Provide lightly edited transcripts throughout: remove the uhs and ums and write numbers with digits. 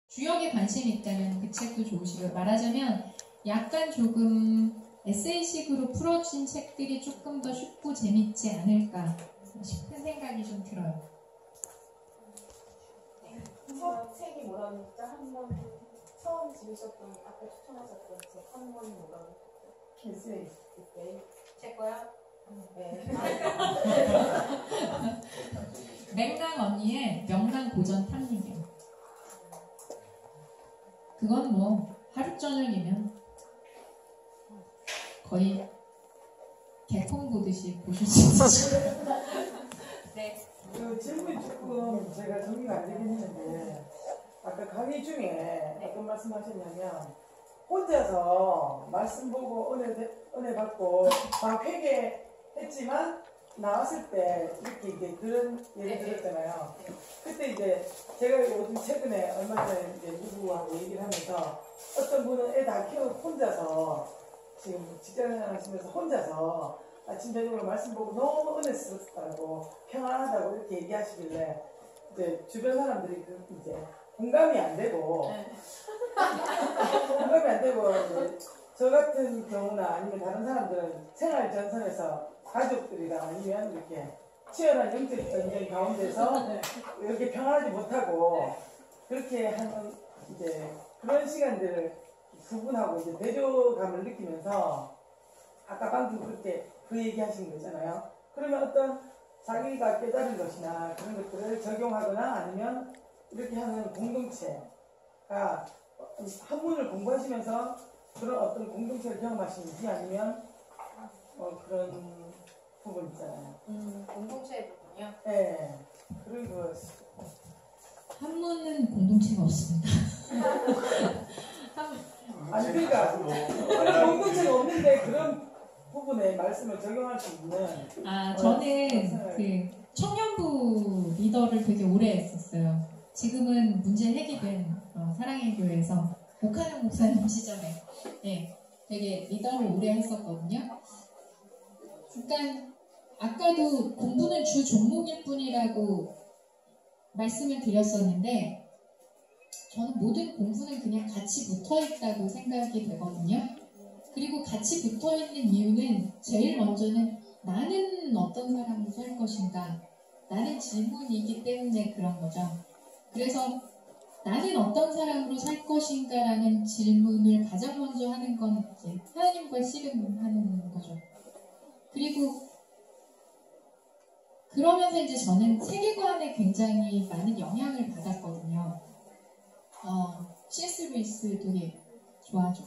주역에 관심이 있다면 그 책도 좋으시고요. 말하자면 약간 조금 에세이식으로 풀어진 책들이 조금 더 쉽고 재밌지 않을까 싶은 생각이 좀 들어요. 책이 뭐라고 했죠? 한번 처음 지으셨던 아까 추천하셨던 책 한 권이 뭐라고 했죠? 에세이. 제 거야? 네. 맥랑 언니의 명랑 고전 탐리기요. 그건 뭐 하루 저녁이면 거의 개콘 보듯이 보실 수 있죠. 네. 그 질문이 조금 제가 정리가 안 되긴 했는데 아까 강의 중에 어떤 말씀하셨냐면 혼자서 말씀 보고 은혜 받고 막 회개했지만 나왔을 때 이렇게 이제 그런 예를 들었잖아요. 그때 이제 제가 요즘 최근에 얼마 전에 이제 누구하고 얘기를 하면서 어떤 분은 애 다 키우고 혼자서 지금 직장생활 하시면서 혼자서 아침 저녁으로 말씀 보고 너무 은혜스럽다고 평안하다고 이렇게 얘기하시길래 이제 주변 사람들이 이제 공감이 안 되고 공감이 안 되고 이제 저 같은 경우나 아니면 다른 사람들은 생활 전선에서 가족들이랑 아니면 이렇게 치열한 영적 전쟁 가운데서 이렇게 평안하지 못하고 그렇게 하는 이제 그런 시간들을 두 분하고 이제 대조감을 느끼면서 아까 방금 그렇게 그 얘기하신 거잖아요. 그러면 어떤 자기가 깨달은 것이나 그런 것들을 적용하거나 아니면 이렇게 하는 공동체가 한문을 공부하시면서 그런 어떤 공동체를 경험하시는지 아니면 그런 부분 있잖아요. 공동체의 부분이요? 네. 그런 거. 한문은 공동체가 없습니다. 아니 그러니까 그런 공동체가 없는데 그런 부분에 말씀을 적용할 수 있는. 저는 그 청년부 리더를 되게 오래 했었어요. 지금은 문제 해결된 사랑의 교회에서 목하영 목사님 시절에 되게 리더를 오래 했었거든요. 그러니까 아까도 공부는 주 종목일 뿐이라고 말씀을 드렸었는데 저는 모든 공부는 그냥 같이 붙어있다고 생각이 되거든요. 그리고 같이 붙어있는 이유는 제일 먼저는 나는 어떤 사람으로 살 것인가 라는 질문이기 때문에 그런 거죠. 그래서 나는 어떤 사람으로 살 것인가 라는 질문을 가장 먼저 하는 건 이제 하나님과 씨름하는 거죠. 그리고 그러면서 이제 저는 세계관에 굉장히 많은 영향을 받았거든요. C.S. 루이스 되게 좋아하죠.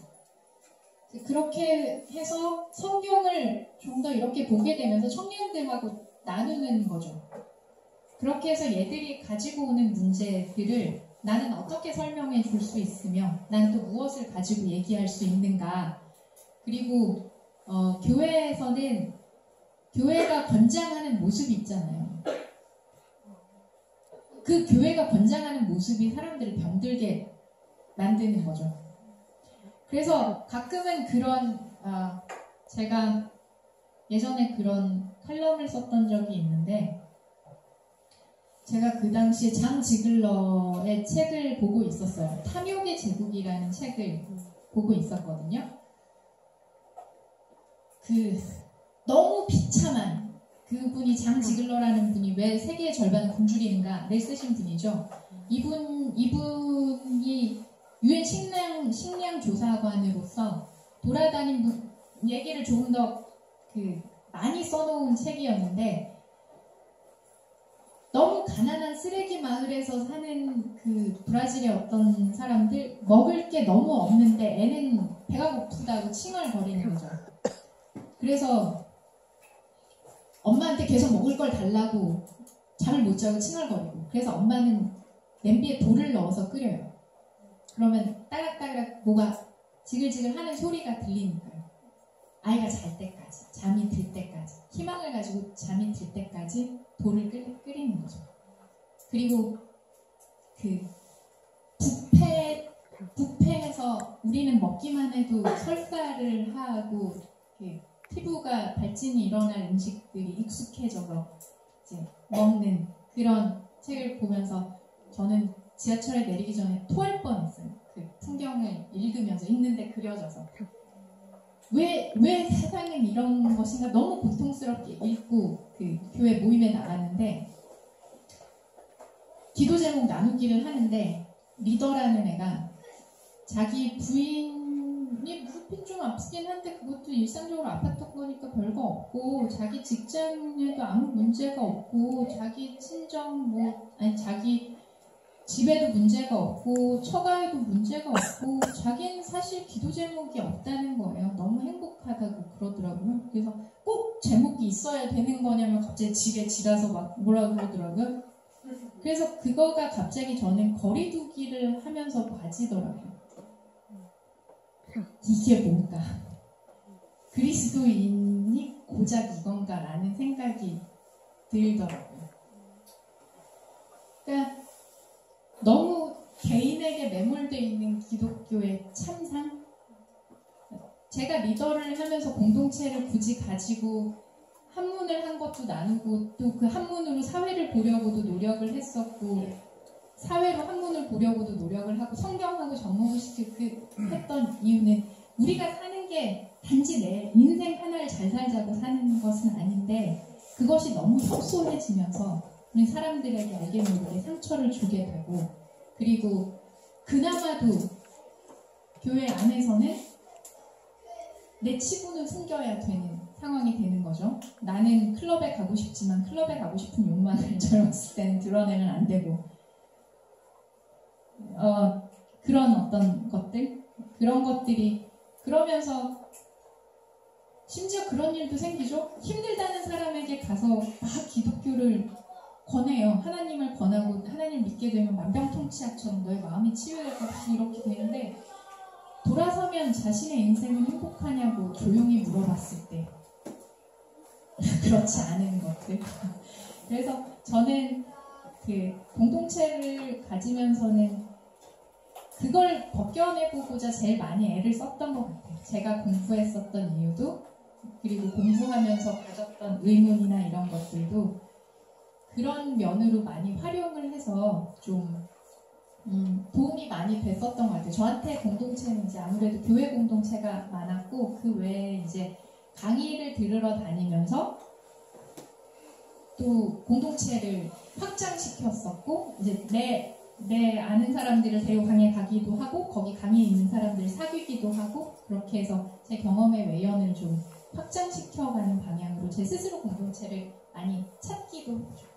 그렇게 해서 성경을 좀 더 이렇게 보게 되면서 청년들하고 나누는 거죠. 그렇게 해서 얘들이 가지고 오는 문제들을 나는 어떻게 설명해 줄 수 있으며 나는 또 무엇을 가지고 얘기할 수 있는가. 그리고 교회에서는 교회가 권장하는 모습이 있잖아요. 그 교회가 권장하는 모습이 사람들을 병들게 만드는 거죠. 그래서 가끔은 그런 제가 예전에 그런 칼럼을 썼던 적이 있는데 제가 그 당시에 장 지글러의 책을 보고 있었어요. 탐욕의 제국이라는 책을 보고 있었거든요. 너무 비참한 그분이 장 지글러라는 분이 왜 세계의 절반을 굶주리는가를 쓰신 분이죠. 이분이 유엔 식량 조사관으로서 돌아다닌 얘기를 조금 더 많이 써놓은 책이었는데 너무 가난한 쓰레기 마을에서 사는 그 브라질의 어떤 사람들 먹을 게 너무 없는데 애는 배가 고프다고 칭얼거리는 거죠. 그래서 엄마한테 계속 먹을 걸 달라고 잠을 못 자고 칭얼거리고 그래서 엄마는 냄비에 돌을 넣어서 끓여요. 그러면 따락따락 뭐가 지글지글 하는 소리가 들리니까요. 아이가 잘 때까지, 잠이 들 때까지, 희망을 가지고 잠이 들 때까지 돌을 끓이는 거죠. 그리고 부패해서 우리는 먹기만 해도 설사를 하고 피부가 발진이 일어날 음식들이 익숙해져서 이제 먹는 그런 책을 보면서 저는 지하철에 내리기 전에 토할 뻔했어요. 그 풍경을 읽는데 그려져서. 왜 세상엔 이런 것인가 너무 고통스럽게 읽고 그 교회 모임에 나갔는데 기도 제목 나누기를 하는데 리더라는 애가 자기 부인이 무릎이 좀 아프긴 한데 그것도 일상적으로 아팠던 거니까 별거 없고 자기 직장에도 아무 문제가 없고 자기 친정 자기 집에도 문제가 없고 처가에도 문제가 없고 자기는 사실 기도 제목이 없다는 거예요. 너무 행복하다고 그러더라고요. 그래서 꼭 제목이 있어야 되는 거냐면 갑자기 집에 지라서 막 뭐라 그러더라고요. 그래서 그거가 갑자기 저는 거리두기를 하면서 봐지더라고요. 이게 뭔가 그리스도인이 고작 이건가라는 생각이 들더라고요. 그러니까 너무 개인에게 매몰되어 있는 기독교의 참상? 제가 리더를 하면서 공동체를 굳이 가지고 한문을 한 것도 나누고 또 그 한문으로 사회를 보려고도 노력을 했었고 사회로 한문을 보려고도 노력을 하고 성경하고 접목을 했던 이유는 우리가 사는 게 단지 내 인생 하나를 잘 살자고 사는 것은 아닌데 그것이 너무 협소해지면서 우리 사람들에게 알게 모르게 상처를 주게 되고 그리고 그나마도 교회 안에서는 내 치부는 숨겨야 되는 상황이 되는 거죠. 나는 클럽에 가고 싶지만 클럽에 가고 싶은 욕망을 젊었을 때는 드러내면 안 되고 그런 어떤 것들 그런 것들이 그러면서 심지어 그런 일도 생기죠. 힘들다는 사람에게 가서 막 기독교를 권해요. 하나님을 권하고 하나님을 믿게 되면 만병통치약처럼 너의 마음이 치유될 것 같이 이렇게 되는데 돌아서면 자신의 인생은 행복하냐고 조용히 물어봤을 때 그렇지 않은 것들. 그래서 저는 그 공동체를 가지면서는 그걸 벗겨내보고자 제일 많이 애를 썼던 것 같아요. 제가 공부했었던 이유도 그리고 공부하면서 가졌던 의문이나 이런 것들도 그런 면으로 많이 활용을 해서 좀 도움이 많이 됐었던 것 같아요. 저한테 공동체는 이제 아무래도 교회 공동체가 많았고 그 외에 이제 강의를 들으러 다니면서 또 공동체를 확장시켰었고 이제 내 아는 사람들을 데리고 강의에 가기도 하고 거기 강의에 있는 사람들을 사귀기도 하고 그렇게 해서 제 경험의 외연을 좀 확장시켜가는 방향으로 제 스스로 공동체를 많이 찾기도 하죠.